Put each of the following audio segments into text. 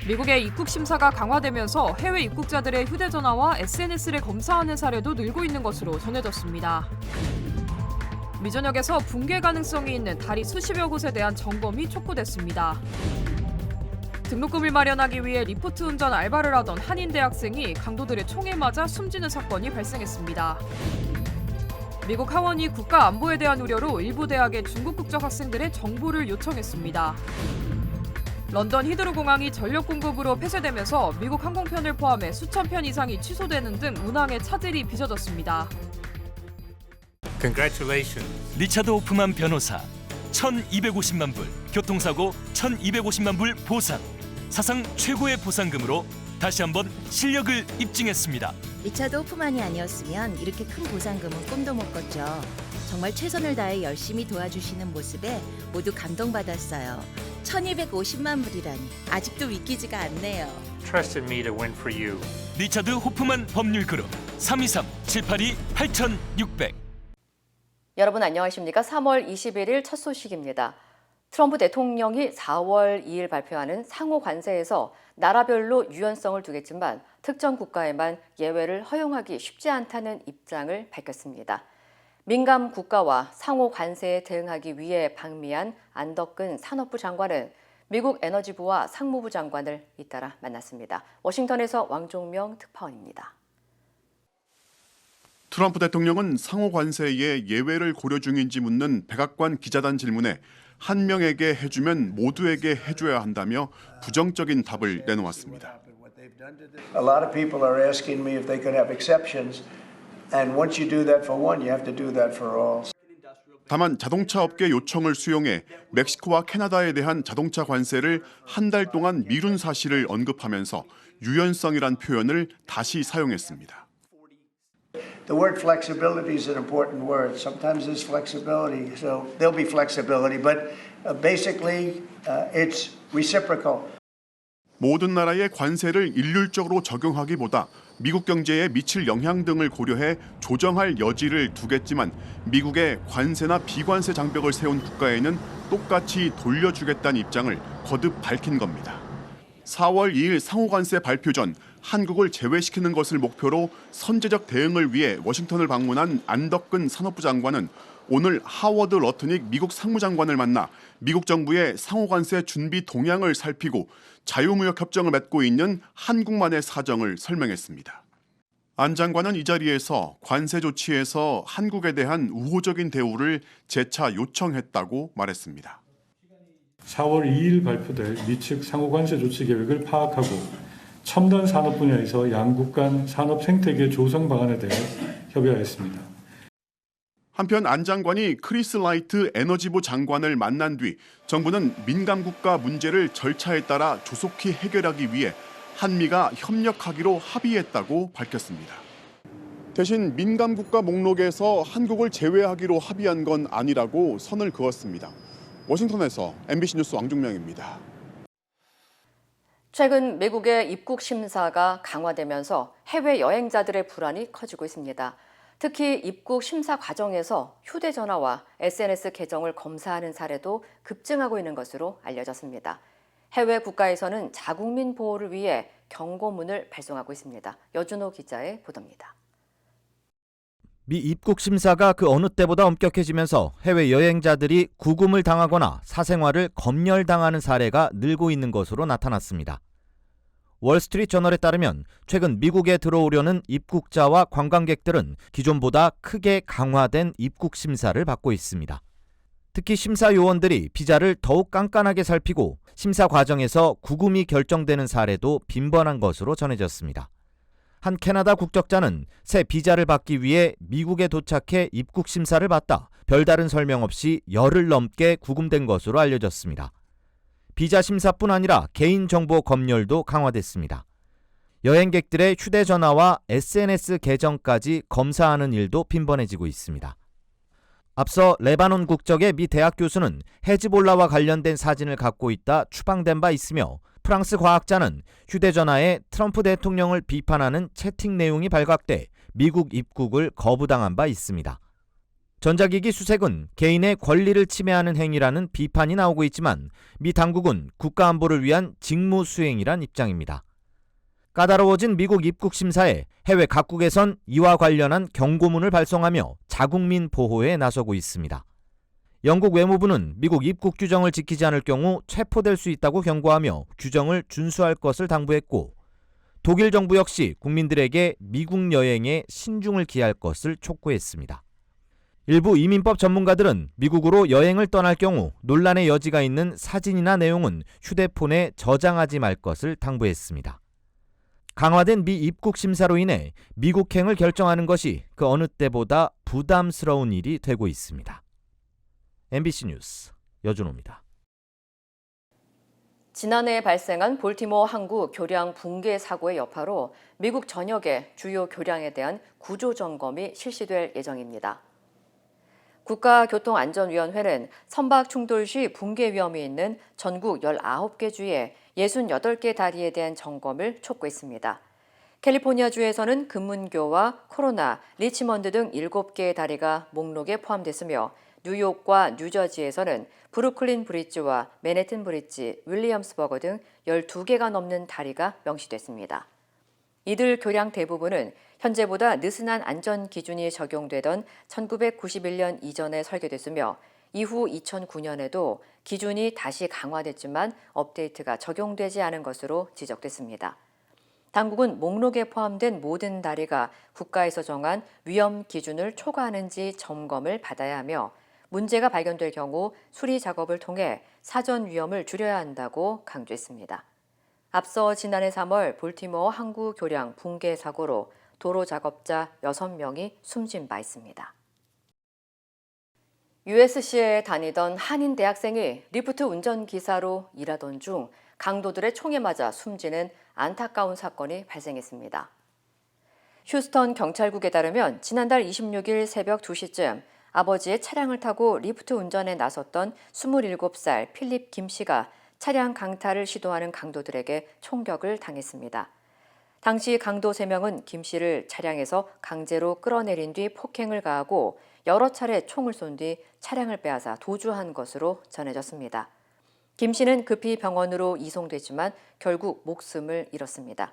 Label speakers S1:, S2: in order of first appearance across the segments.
S1: 미국의 입국 심사가 강화되면서 해외 입국자들의 휴대전화와 SNS를 검사하는 사례도 늘고 있는 것으로 전해졌습니다. 미 전역에서 붕괴 가능성이 있는 다리 수십여 곳에 대한 점검이 촉구됐습니다. 등록금을 마련하기 위해 리포트 운전 알바를 하던 한인 대학생이 강도들의 총에 맞아 숨지는 사건이 발생했습니다. 미국 하원이 국가 안보에 대한 우려로 일부 대학의 중국 국적 학생들의 정보를 요청했습니다. 런던 히드로 공항이 전력 공급으로 폐쇄되면서 미국 항공편을 포함해 수천 편 이상이 취소되는 등 운항에 차질이 빚어졌습니다.
S2: Congratulations.
S3: 리차드 호프만 변호사 1,250만 불, 교통사고 1,250만 불 보상. 사상 최고의 보상금으로 다시 한번 실력을 입증했습니다.
S4: 리차드 호프만이 아니었으면 이렇게 큰 보상금은 꿈도 못 꿨죠. 정말 최선을 다해 열심히 도와주시는 모습에 모두 감동받았어요. 1,250만 불이라니 아직도 믿기지가 않네요.
S2: Trusted me to win for you.
S3: 리차드 호프만 법률그룹 323-782-8600.
S5: 여러분 안녕하십니까? 3월 21일 첫 소식입니다. 트럼프 대통령이 4월 2일 발표하는 상호 관세에서 나라별로 유연성을 두겠지만 특정 국가에만 예외를 허용하기 쉽지 않다는 입장을 밝혔습니다. 민감 국가와 상호 관세에 대응하기 위해 방미한 안덕근 산업부 장관은 미국 에너지부와 상무부 장관을 잇따라 만났습니다. 워싱턴에서 왕종명 특파원입니다.
S6: 트럼프 대통령은 상호 관세에 예외를 고려 중인지 묻는 백악관 기자단 질문에 한 명에게 해주면 모두에게 해줘야 한다며 부정적인 답을 내놓았습니다.
S7: A lot of people are asking me if they could have exceptions, and once you do that for one, you have to do that for all.
S6: 다만 자동차 업계 요청을 수용해 멕시코와 캐나다에 대한 자동차 관세를 한 달 동안 미룬 사실을 언급하면서 유연성이란 표현을 다시 사용했습니다.
S7: The word flexibility is an important word. Sometimes there's flexibility, so there'll be flexibility, but basically it's reciprocal.
S6: 모든 나라의 관세를 일률적으로 적용하기보다 미국 경제에 미칠 영향 등을 고려해 조정할 여지를 두겠지만 미국의 관세나 비관세 장벽을 세운 국가에는 똑같이 돌려주겠다는 입장을 거듭 밝힌 겁니다. 4월 2일 상호관세 발표 전 한국을 제외시키는 것을 목표로 선제적 대응을 위해 워싱턴을 방문한 안덕근 산업부 장관은 오늘 하워드 러트닉 미국 상무장관을 만나 미국 정부의 상호관세 준비 동향을 살피고 자유무역 협정을 맺고 있는 한국만의 사정을 설명했습니다. 안 장관은 이 자리에서 관세 조치에서 한국에 대한 우호적인 대우를 재차 요청했다고 말했습니다.
S8: 4월 2일 발표될 미측 상호관세 조치 계획을 파악하고 첨단 산업 분야에서 양국 간 산업 생태계 조성 방안에 대해 협의하였습니다.
S6: 한편 안 장관이 크리스 라이트 에너지부 장관을 만난 뒤 정부는 민감국가 문제를 절차에 따라 조속히 해결하기 위해 한미가 협력하기로 합의했다고 밝혔습니다. 대신 민감국가 목록에서 한국을 제외하기로 합의한 건 아니라고 선을 그었습니다. 워싱턴에서 MBC 뉴스 왕종명입니다.
S5: 최근 미국의 입국 심사가 강화되면서 해외 여행자들의 불안이 커지고 있습니다. 특히 입국 심사 과정에서 휴대전화와 SNS 계정을 검사하는 사례도 급증하고 있는 것으로 알려졌습니다. 해외 국가에서는 자국민 보호를 위해 경고문을 발송하고 있습니다. 여준호 기자의 보도입니다.
S9: 미 입국 심사가 그 어느 때보다 엄격해지면서 해외 여행자들이 구금을 당하거나 사생활을 검열당하는 사례가 늘고 있는 것으로 나타났습니다. 월스트리트 저널에 따르면 최근 미국에 들어오려는 입국자와 관광객들은 기존보다 크게 강화된 입국 심사를 받고 있습니다. 특히 심사 요원들이 비자를 더욱 깐깐하게 살피고 심사 과정에서 구금이 결정되는 사례도 빈번한 것으로 전해졌습니다. 한 캐나다 국적자는 새 비자를 받기 위해 미국에 도착해 입국 심사를 받다 별다른 설명 없이 열흘 넘게 구금된 것으로 알려졌습니다. 비자 심사뿐 아니라 개인정보 검열도 강화됐습니다. 여행객들의 휴대전화와 SNS 계정까지 검사하는 일도 빈번해지고 있습니다. 앞서 레바논 국적의 미 대학 교수는 헤즈볼라와 관련된 사진을 갖고 있다 추방된 바 있으며 프랑스 과학자는 휴대전화에 트럼프 대통령을 비판하는 채팅 내용이 발각돼 미국 입국을 거부당한 바 있습니다. 전자기기 수색은 개인의 권리를 침해하는 행위라는 비판이 나오고 있지만 미 당국은 국가안보를 위한 직무 수행이란 입장입니다. 까다로워진 미국 입국 심사에 해외 각국에선 이와 관련한 경고문을 발송하며 자국민 보호에 나서고 있습니다. 영국 외무부는 미국 입국 규정을 지키지 않을 경우 체포될 수 있다고 경고하며 규정을 준수할 것을 당부했고, 독일 정부 역시 국민들에게 미국 여행에 신중을 기할 것을 촉구했습니다. 일부 이민법 전문가들은 미국으로 여행을 떠날 경우 논란의 여지가 있는 사진이나 내용은 휴대폰에 저장하지 말 것을 당부했습니다. 강화된 미 입국 심사로 인해 미국행을 결정하는 것이 그 어느 때보다 부담스러운 일이 되고 있습니다. MBC 뉴스 여준호입니다.
S5: 지난해 발생한 볼티모어 항구 교량 붕괴 사고의 여파로 미국 전역의 주요 교량에 대한 구조 점검이 실시될 예정입니다. 국가교통안전위원회는 선박 충돌 시 붕괴 위험이 있는 전국 19개 주의 68개 다리에 대한 점검을 촉구했습니다. 캘리포니아주에서는 금문교와 코로나, 리치먼드 등 7개의 다리가 목록에 포함됐으며 뉴욕과 뉴저지에서는 브루클린 브리지와 맨해튼 브리지, 윌리엄스버거 등 12개가 넘는 다리가 명시됐습니다. 이들 교량 대부분은 현재보다 느슨한 안전 기준이 적용되던 1991년 이전에 설계됐으며 이후 2009년에도 기준이 다시 강화됐지만 업데이트가 적용되지 않은 것으로 지적됐습니다. 당국은 목록에 포함된 모든 다리가 국가에서 정한 위험 기준을 초과하는지 점검을 받아야 하며 문제가 발견될 경우 수리 작업을 통해 사전 위험을 줄여야 한다고 강조했습니다. 앞서 지난해 3월 볼티모어 항구 교량 붕괴 사고로 도로 작업자 6명이 숨진 바 있습니다. USC에 다니던 한인 대학생이 리프트 운전기사로 일하던 중 강도들의 총에 맞아 숨지는 안타까운 사건이 발생했습니다. 휴스턴 경찰국에 따르면 지난달 26일 새벽 2시쯤 아버지의 차량을 타고 리프트 운전에 나섰던 27살 필립 김 씨가 차량 강탈을 시도하는 강도들에게 총격을 당했습니다. 당시 강도 3명은 김 씨를 차량에서 강제로 끌어내린 뒤 폭행을 가하고 여러 차례 총을 쏜 뒤 차량을 빼앗아 도주한 것으로 전해졌습니다. 김 씨는 급히 병원으로 이송됐지만 결국 목숨을 잃었습니다.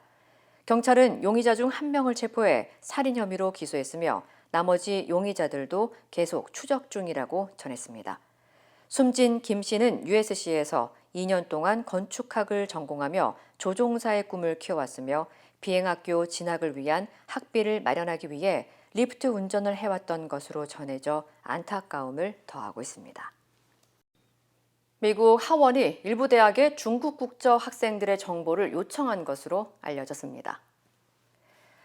S5: 경찰은 용의자 중 1명을 체포해 살인 혐의로 기소했으며 나머지 용의자들도 계속 추적 중이라고 전했습니다. 숨진 김 씨는 USC에서 2년 동안 건축학을 전공하며 조종사의 꿈을 키워왔으며 비행학교 진학을 위한 학비를 마련하기 위해 리프트 운전을 해왔던 것으로 전해져 안타까움을 더하고 있습니다. 미국 하원이 일부 대학의 중국 국적 학생들의 정보를 요청한 것으로 알려졌습니다.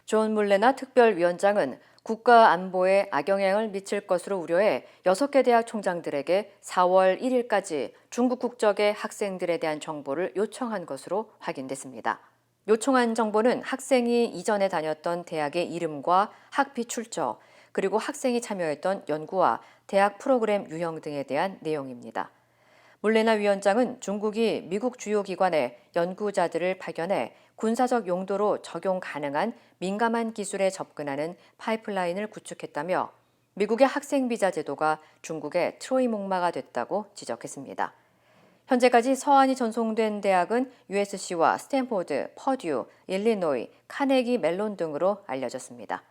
S5: 존 물레나 특별위원장은 국가 안보에 악영향을 미칠 것으로 우려해 6개 대학 총장들에게 4월 1일까지 중국 국적의 학생들에 대한 정보를 요청한 것으로 확인됐습니다. 요청한 정보는 학생이 이전에 다녔던 대학의 이름과 학비 출처, 그리고 학생이 참여했던 연구와 대학 프로그램 유형 등에 대한 내용입니다. 물레나 위원장은 중국이 미국 주요 기관에 연구자들을 파견해 군사적 용도로 적용 가능한 민감한 기술에 접근하는 파이프라인을 구축했다며 미국의 학생 비자 제도가 중국의 트로이 목마가 됐다고 지적했습니다. 현재까지 서한이 전송된 대학은 USC와 스탠포드, 퍼듀, 일리노이, 카네기 멜론 등으로 알려졌습니다.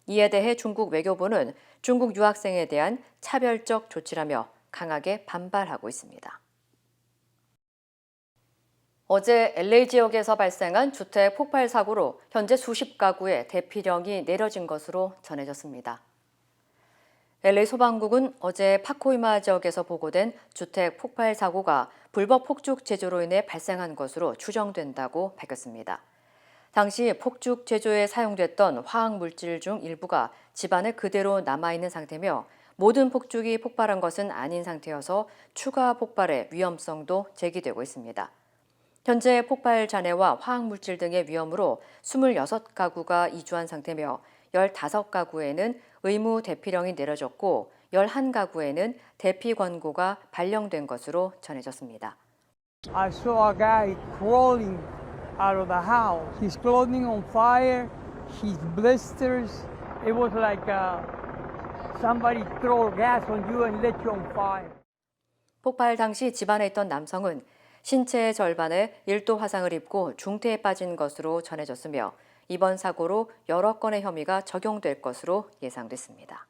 S5: 이에 대해 중국 외교부는 중국 유학생에 대한 차별적 조치라며 강하게 반발하고 있습니다. 어제 LA 지역에서 발생한 주택 폭발 사고로 현재 수십 가구에 대피령이 내려진 것으로 전해졌습니다. LA 소방국은 어제 파코이마 지역에서 보고된 주택 폭발 사고가 불법 폭죽 제조로 인해 발생한 것으로 추정된다고 밝혔습니다. 당시 폭죽 제조에 사용됐던 화학 물질 중 일부가 집안에 그대로 남아있는 상태며 모든 폭죽이 폭발한 것은 아닌 상태여서 추가 폭발의 위험성도 제기되고 있습니다. 현재 폭발 잔해와 화학 물질 등의 위험으로 26가구가 이주한 상태며 15가구에는 의무 대피령이 내려졌고 11가구에는 대피 권고가 발령된 것으로 전해졌습니다.
S10: I saw a guy crawling out of the house. His clothing on fire, his blisters. It was like somebody throw gas on you and lit you on fire.
S5: 폭발 당시 집안에 있던 남성은 신체의 절반에 1도 화상을 입고 중태에 빠진 것으로 전해졌으며 이번 사고로 여러 건의 혐의가 적용될 것으로 예상됐습니다.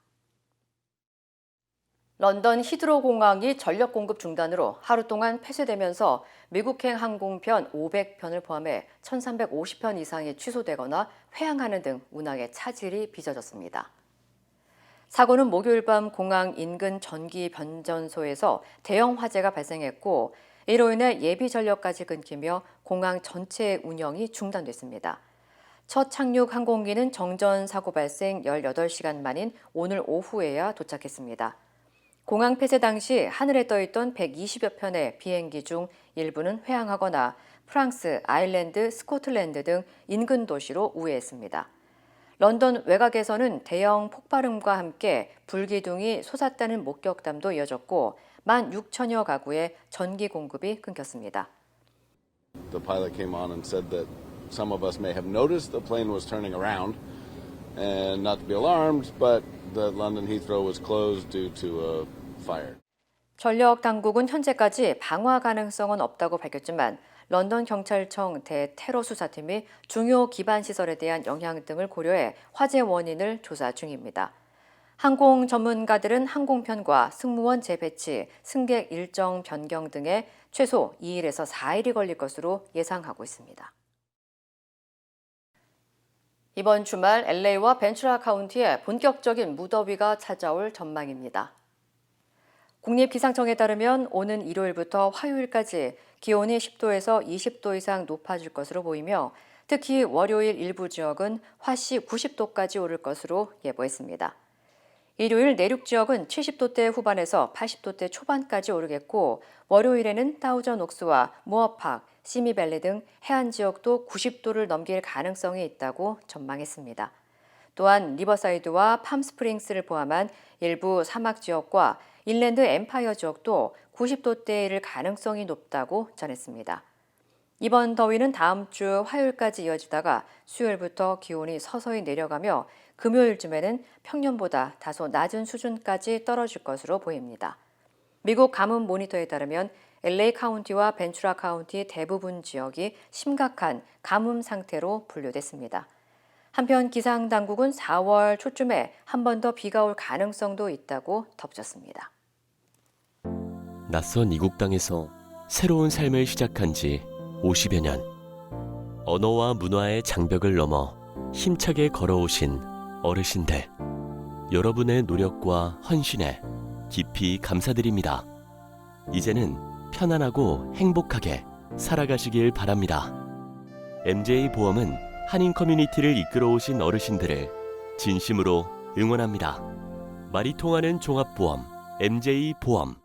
S5: 런던 히드로 공항이 전력 공급 중단으로 하루 동안 폐쇄되면서 미국행 항공편 500편을 포함해 1,350편 이상이 취소되거나 회항하는 등 운항에 차질이 빚어졌습니다. 사고는 목요일 밤 공항 인근 전기 변전소에서 대형 화재가 발생했고 이로 인해 예비 전력까지 끊기며 공항 전체의 운영이 중단됐습니다. 첫 착륙 항공기는 정전 사고 발생 18시간 만인 오늘 오후에야 도착했습니다. 공항 폐쇄 당시 하늘에 떠있던 120여 편의 비행기 중 일부는 회항하거나 프랑스, 아일랜드, 스코틀랜드 등 인근 도시로 우회했습니다. 런던 외곽에서는 대형 폭발음과 함께 불기둥이 솟았다는 목격담도 이어졌고 16,000여 가구의 전기 공급이 끊겼습니다.
S11: The pilot came on and said that some of us may have noticed the plane was turning around and not to be alarmed, but that London Heathrow was closed due to a fire.
S5: 전력 당국은 현재까지 방화 가능성은 없다고 밝혔지만 런던 경찰청 대테러 수사팀이 중요 기반 시설에 대한 영향 등을 고려해 화재 원인을 조사 중입니다. 항공 전문가들은 항공편과 승무원 재배치, 승객 일정 변경 등에 최소 2일에서 4일이 걸릴 것으로 예상하고 있습니다. 이번 주말 LA와 벤츄라 카운티에 본격적인 무더위가 찾아올 전망입니다. 국립기상청에 따르면 오는 일요일부터 화요일까지 기온이 10도에서 20도 이상 높아질 것으로 보이며 특히 월요일 일부 지역은 화씨 90도까지 오를 것으로 예보했습니다. 일요일 내륙 지역은 70도대 후반에서 80도대 초반까지 오르겠고 월요일에는 다우전 옥스와 모어팍, 시미밸리 등 해안 지역도 90도를 넘길 가능성이 있다고 전망했습니다. 또한 리버사이드와 팜스프링스를 포함한 일부 사막 지역과 인랜드 엠파이어 지역도 90도대에 이를 가능성이 높다고 전했습니다. 이번 더위는 다음 주 화요일까지 이어지다가 수요일부터 기온이 서서히 내려가며 금요일쯤에는 평년보다 다소 낮은 수준까지 떨어질 것으로 보입니다. 미국 가뭄 모니터에 따르면 LA 카운티와 벤츄라 카운티 대부분 지역이 심각한 가뭄 상태로 분류됐습니다. 한편 기상당국은 4월 초쯤에 한 번 더 비가 올 가능성도 있다고 덧붙였습니다.
S12: 낯선 이국 땅에서 새로운 삶을 시작한 지 50여 년. 언어와 문화의 장벽을 넘어 힘차게 걸어오신 어르신들. 여러분의 노력과 헌신에 깊이 감사드립니다. 이제는 편안하고 행복하게 살아가시길 바랍니다. MJ보험은 한인 커뮤니티를 이끌어오신 어르신들을 진심으로 응원합니다. 말이 통하는 종합보험 MJ보험.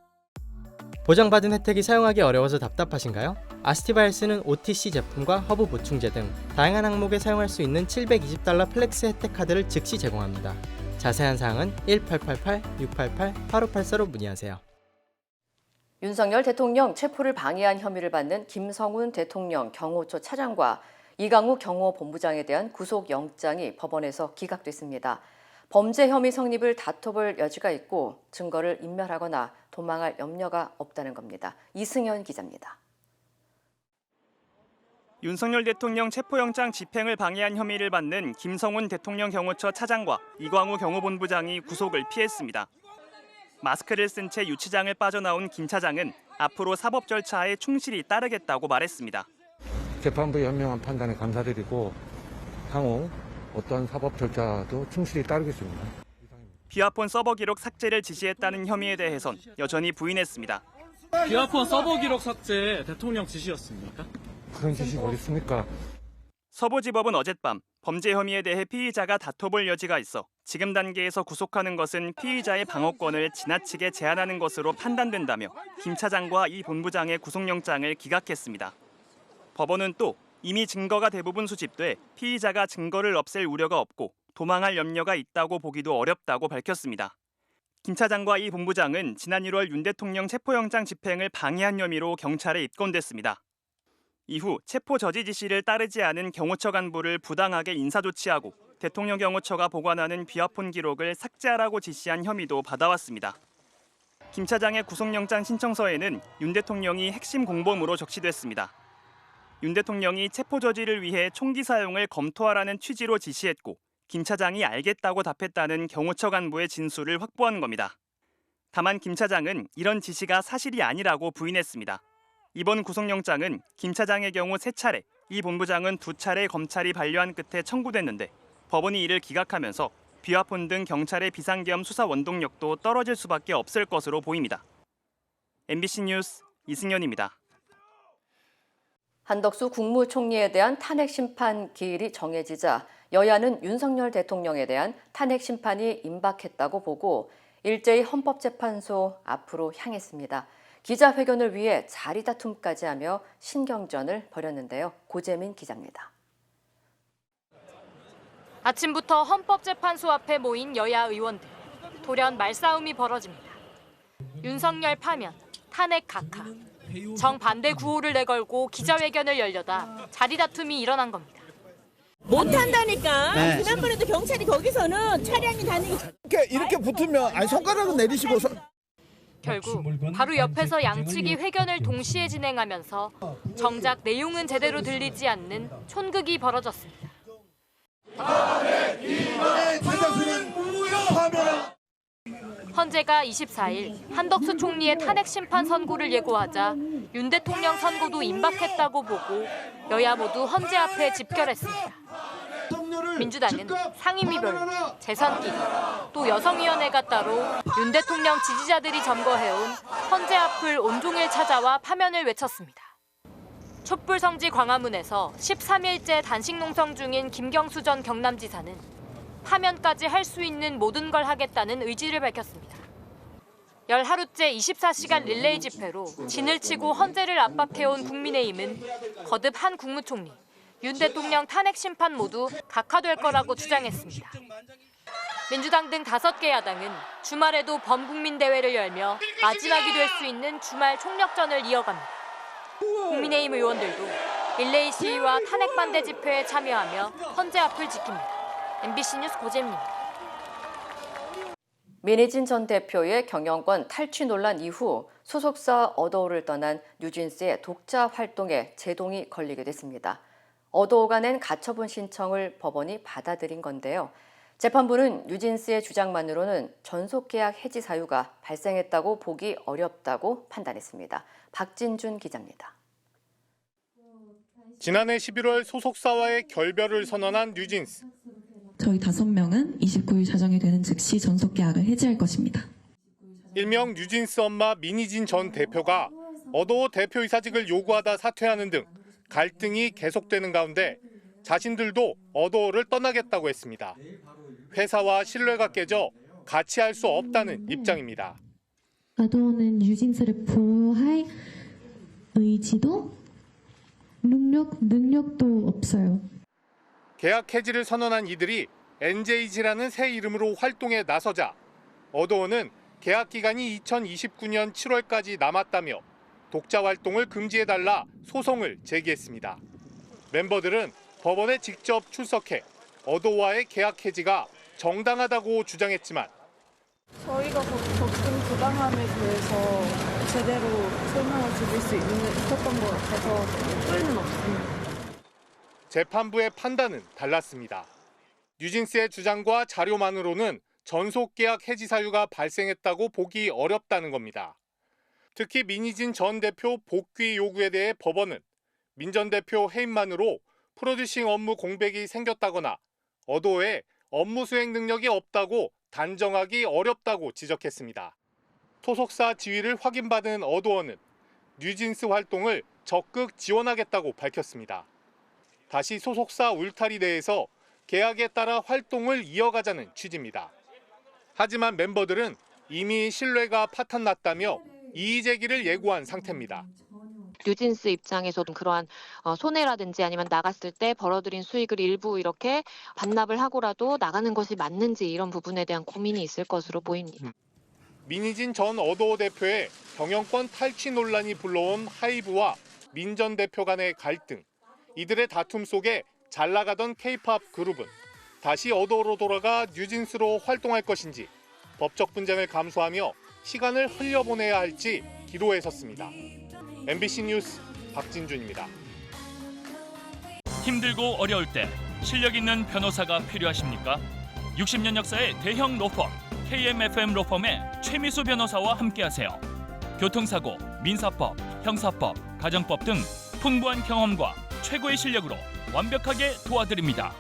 S13: 보장받은 혜택이 사용하기 어려워서 답답하신가요? 아스티바이스는 OTC 제품과 허브 보충제 등 다양한 항목에 사용할 수 있는 $720 플렉스 혜택 카드를 즉시 제공합니다. 자세한 사항은 1888-688-8584로 문의하세요.
S5: 윤석열 대통령 체포를 방해한 혐의를 받는 김성훈 대통령 경호처 차장과 이강우 경호본부장에 대한 구속영장이 법원에서 기각됐습니다. 범죄 혐의 성립을 다퉈볼 여지가 있고 증거를 인멸하거나 도망할 염려가 없다는 겁니다. 이승현 기자입니다.
S14: 윤석열 대통령 체포영장 집행을 방해한 혐의를 받는 김성훈 대통령 경호처 차장과 이광우 경호본부장이 구속을 피했습니다. 마스크를 쓴 채 유치장을 빠져나온 김 차장은 앞으로 사법 절차에 충실히 따르겠다고 말했습니다.
S15: 재판부의 현명한 판단에 감사드리고 향후 어떤 사법 절차도 충실히 따르겠습니다.
S14: 비화폰 서버 기록 삭제를 지시했다는 혐의에 대해선 여전히 부인했습니다.
S16: 비화폰 서버 기록 삭제 대통령 지시였습니까?
S15: 그런 지시가 어디 있습니까?
S14: 서부지법은 어젯밤 범죄 혐의에 대해 피의자가 다퉈볼 여지가 있어 지금 단계에서 구속하는 것은 피의자의 방어권을 지나치게 제한하는 것으로 판단된다며 김 차장과 이 본부장의 구속영장을 기각했습니다. 법원은 또 이미 증거가 대부분 수집돼 피의자가 증거를 없앨 우려가 없고 도망할 염려가 있다고 보기도 어렵다고 밝혔습니다. 김 차장과 이 본부장은 지난 1월 윤 대통령 체포영장 집행을 방해한 혐의로 경찰에 입건됐습니다. 이후 체포 저지 지시를 따르지 않은 경호처 간부를 부당하게 인사조치하고 대통령 경호처가 보관하는 비화폰 기록을 삭제하라고 지시한 혐의도 받아왔습니다. 김 차장의 구속영장 신청서에는 윤 대통령이 핵심 공범으로 적시됐습니다. 윤 대통령이 체포 저지를 위해 총기 사용을 검토하라는 취지로 지시했고 김 차장이 알겠다고 답했다는 경호처 간부의 진술을 확보한 겁니다. 다만 김 차장은 이런 지시가 사실이 아니라고 부인했습니다. 이번 구속영장은 김 차장의 경우 3차례, 이 본부장은 2차례 검찰이 반려한 끝에 청구됐는데 법원이 이를 기각하면서 비화폰 등 경찰의 비상계엄 수사 원동력도 떨어질 수밖에 없을 것으로 보입니다. MBC 뉴스 이승현입니다.
S5: 한덕수 국무총리에 대한 탄핵 심판 기일이 정해지자 여야는 윤석열 대통령에 대한 탄핵 심판이 임박했다고 보고 일제히 헌법재판소 앞으로 향했습니다. 기자회견을 위해 자리 다툼까지 하며 신경전을 벌였는데요. 고재민 기자입니다.
S17: 아침부터 헌법재판소 앞에 모인 여야 의원들. 돌연 말싸움이 벌어집니다. 윤석열 파면, 탄핵 각하. 정반대 구호를 내걸고 기자회견을 열려다 자리 다툼이 일어난 겁니다.
S18: 못한다니까. 네. 지난번에도 경찰이 거기서는 차량이 다니기 이렇게 붙으면 손가락은 내리시고
S17: 결국 바로 옆에서 양측이 회견을 동시에 진행하면서 정작 내용은 제대로 들리지 않는 촌극이 벌어졌습니다. 헌재가 24일 한덕수 총리의 탄핵 심판 선고를 예고하자 윤 대통령 선고도 임박했다고 보고 여야 모두 헌재 앞에 집결했습니다. 민주당은 상임위별로, 재선끼리, 또 여성위원회가 따로 윤 대통령 지지자들이 점거해온 헌재 앞을 온종일 찾아와 파면을 외쳤습니다. 촛불성지 광화문에서 13일째 단식 농성 중인 김경수 전 경남지사는 파면까지 할 수 있는 모든 걸 하겠다는 의지를 밝혔습니다. 열 하루째 24시간 릴레이 집회로 진을 치고 헌재를 압박해온 국민의힘은 거듭 한 국무총리, 윤 대통령 탄핵 심판 모두 각하될 거라고 주장했습니다. 민주당 등 5개 야당은 주말에도 범국민대회를 열며 마지막이 될 수 있는 주말 총력전을 이어갑니다. 국민의힘 의원들도 릴레이 시위와 탄핵 반대 집회에 참여하며 헌재 앞을 지킵니다. MBC 뉴스 고재민입니다.
S5: 민희진 전 대표의 경영권 탈취 논란 이후 소속사 어도우를 떠난 뉴진스의 독자 활동에 제동이 걸리게 됐습니다. 어도우가 낸 가처분 신청을 법원이 받아들인 건데요. 재판부는 뉴진스의 주장만으로는 전속계약 해지 사유가 발생했다고 보기 어렵다고 판단했습니다. 박진준 기자입니다.
S19: 지난해 11월 소속사와의 결별을 선언한 뉴진스.
S20: 저희 5명은 29일 자정이 되는 즉시 전속계약을 해지할 것입니다.
S19: 일명 뉴진스 엄마 민희진 전 대표가 어도우 대표이사직을 요구하다 사퇴하는 등 갈등이 계속되는 가운데 자신들도 어도우를 떠나겠다고 했습니다. 회사와 신뢰가 깨져 같이 할 수 없다는 입장입니다.
S20: 어도우는 뉴진스를 보호할 의지도 능력도 없어요.
S19: 계약 해지를 선언한 이들이 NJG라는 새 이름으로 활동에 나서자 어도우는 계약 기간이 2029년 7월까지 남았다며 독자 활동을 금지해달라 소송을 제기했습니다. 멤버들은 법원에 직접 출석해 어도우와의 계약 해지가 정당하다고 주장했지만
S21: 저희가 겪은 부당함에 대해서 제대로 설명을 드릴 수 있었던 것 같아서 후회는 없습니다.
S19: 재판부의 판단은 달랐습니다. 뉴진스의 주장과 자료만으로는 전속계약 해지 사유가 발생했다고 보기 어렵다는 겁니다. 특히 민희진 전 대표 복귀 요구에 대해 법원은 민 전 대표 해임만으로 프로듀싱 업무 공백이 생겼다거나 어도우에 업무 수행 능력이 없다고 단정하기 어렵다고 지적했습니다. 소속사 지위를 확인받은 어도우는 뉴진스 활동을 적극 지원하겠다고 밝혔습니다. 다시 소속사 울타리 내에서 계약에 따라 활동을 이어가자는 취지입니다. 하지만 멤버들은 이미 신뢰가 파탄났다며 이의 제기를 예고한 상태입니다.
S22: 뉴진스 입장에서도 그러한 손해라든지 아니면 나갔을 때 벌어들인 수익을 일부 이렇게 반납을 하고라도 나가는 것이 맞는지 이런 부분에 대한 고민이 있을 것으로 보입니다.
S19: 민희진 전 어도우 대표의 경영권 탈취 논란이 불러온 하이브와 민 전 대표 간의 갈등. 이들의 다툼 속에 잘 나가던 K-팝 그룹은 다시 어도로 돌아가 뉴진스로 활동할 것인지 법적 분쟁을 감수하며 시간을 흘려보내야 할지 기로에 섰습니다. MBC 뉴스 박진준입니다.
S3: 힘들고 어려울 때 실력 있는 변호사가 필요하십니까? 60년 역사의 대형 로펌 KMFM 로펌의 최미수 변호사와 함께하세요. 교통사고, 민사법, 형사법, 가정법 등 풍부한 경험과 최고의 실력으로 완벽하게 도와드립니다.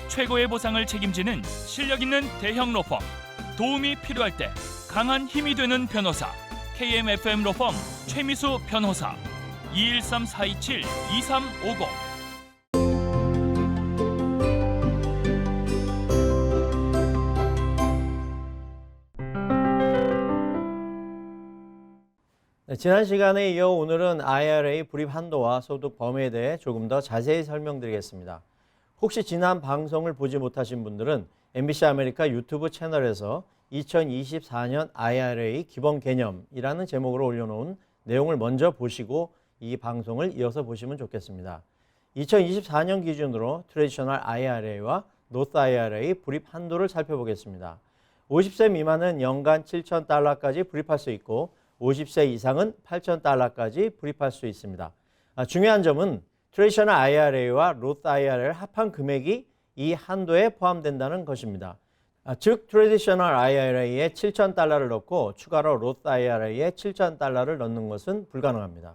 S3: 최고의 보상을 책임지는 실력 있는 대형 로펌, 도움이 필요할 때 강한 힘이 되는 변호사 KMFM 로펌 최미수 변호사 213-427-2350.
S1: 지난 시간에 이어 오늘은 IRA 불입 한도와 소득 범위에 대해 조금 더 자세히 설명드리겠습니다. 혹시 지난 방송을 보지 못하신 분들은 MBC 아메리카 유튜브 채널에서 2024년 IRA 기본 개념이라는 제목으로 올려놓은 내용을 먼저 보시고 이 방송을 이어서 보시면 좋겠습니다. 2024년 기준으로 트래디셔널 IRA와 노스 IRA 불입 한도를 살펴보겠습니다. 50세 미만은 연간 $7,000까지 불입할 수 있고 50세 이상은 $8,000까지 불입할 수 있습니다. 중요한 점은 트래디셔널 IRA와 로스 IRA를 합한 금액이 이 한도에 포함된다는 것입니다. 즉 트래디셔널 IRA에 $7,000를 넣고 추가로 로스 IRA에 $7,000를 넣는 것은 불가능합니다.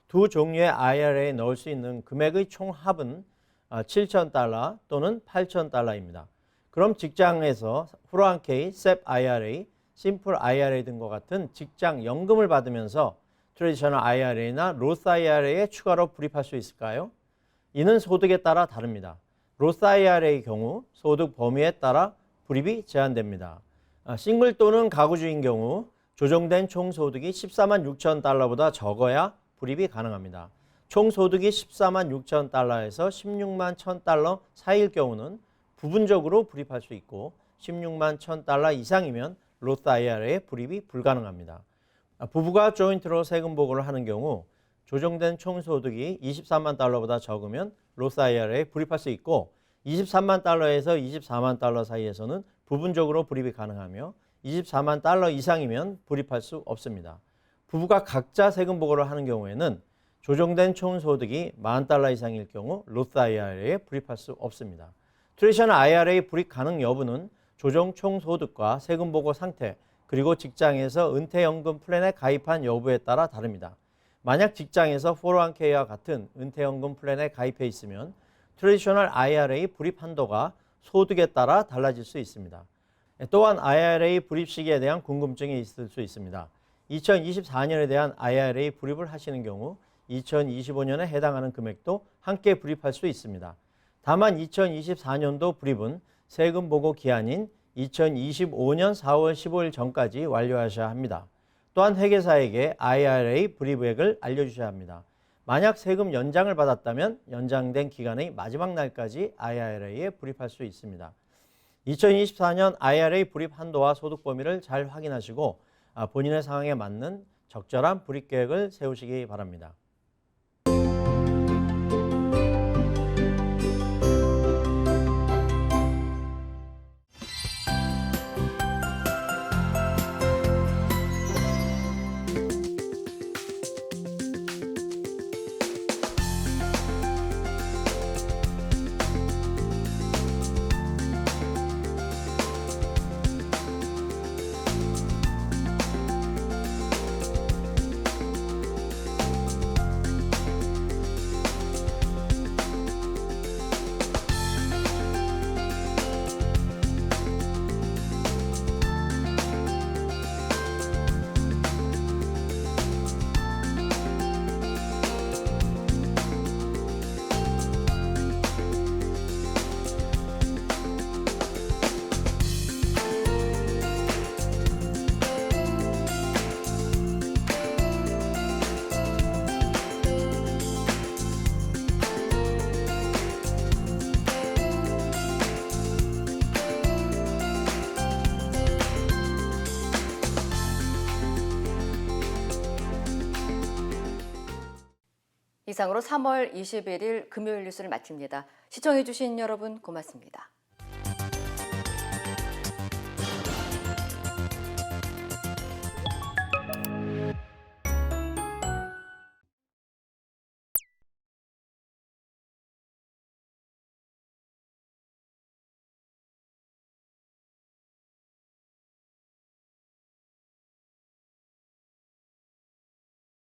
S1: 두 종류의 IRA에 넣을 수 있는 금액의 총합은 $7,000 또는 $8,000입니다. 그럼 직장에서 401k, SEP IRA, 심플 IRA 등과 같은 직장 연금을 받으면서 트래디셔널 IRA나 로스 IRA에 추가로 불입할 수 있을까요? 이는 소득에 따라 다릅니다. 로스 IRA의 경우 소득 범위에 따라 불입이 제한됩니다. 싱글 또는 가구주인 경우 조정된 총소득이 $146,000보다 적어야 불입이 가능합니다. 총소득이 $146,000에서 $161,000 사이일 경우는 부분적으로 불입할 수 있고 $161,000 이상이면 로스 IRA에 불입이 불가능합니다. 부부가 조인트로 세금 보고를 하는 경우 조정된 총소득이 $230,000보다 적으면 로스 IRA에 불입할 수 있고 $230,000에서 $240,000 사이에서는 부분적으로 불입이 가능하며 $240,000 이상이면 불입할 수 없습니다. 부부가 각자 세금 보고를 하는 경우에는 조정된 총소득이 $40,000 이상일 경우 로스 IRA에 불입할 수 없습니다. 트래디셔널 IRA 불입 가능 여부는 조정 총소득과 세금 보고 상태 그리고 직장에서 은퇴연금 플랜에 가입한 여부에 따라 다릅니다. 만약 직장에서 401k와 같은 은퇴연금 플랜에 가입해 있으면 트래디셔널 IRA 불입 한도가 소득에 따라 달라질 수 있습니다. 또한 IRA 불입 시기에 대한 궁금증이 있을 수 있습니다. 2024년에 대한 IRA 불입을 하시는 경우 2025년에 해당하는 금액도 함께 불입할 수 있습니다. 다만 2024년도 불입은 세금 보고 기한인 2025년 4월 15일 전까지 완료하셔야 합니다. 또한 회계사에게 IRA 불입액을 알려주셔야 합니다. 만약 세금 연장을 받았다면 연장된 기간의 마지막 날까지 IRA에 불입할 수 있습니다. 2024년 IRA 불입 한도와 소득 범위를 잘 확인하시고 본인의 상황에 맞는 적절한 불입 계획을 세우시기 바랍니다.
S5: 이상으로 3월 21일 금요일 뉴스를 마칩니다. 시청해주신 여러분 고맙습니다.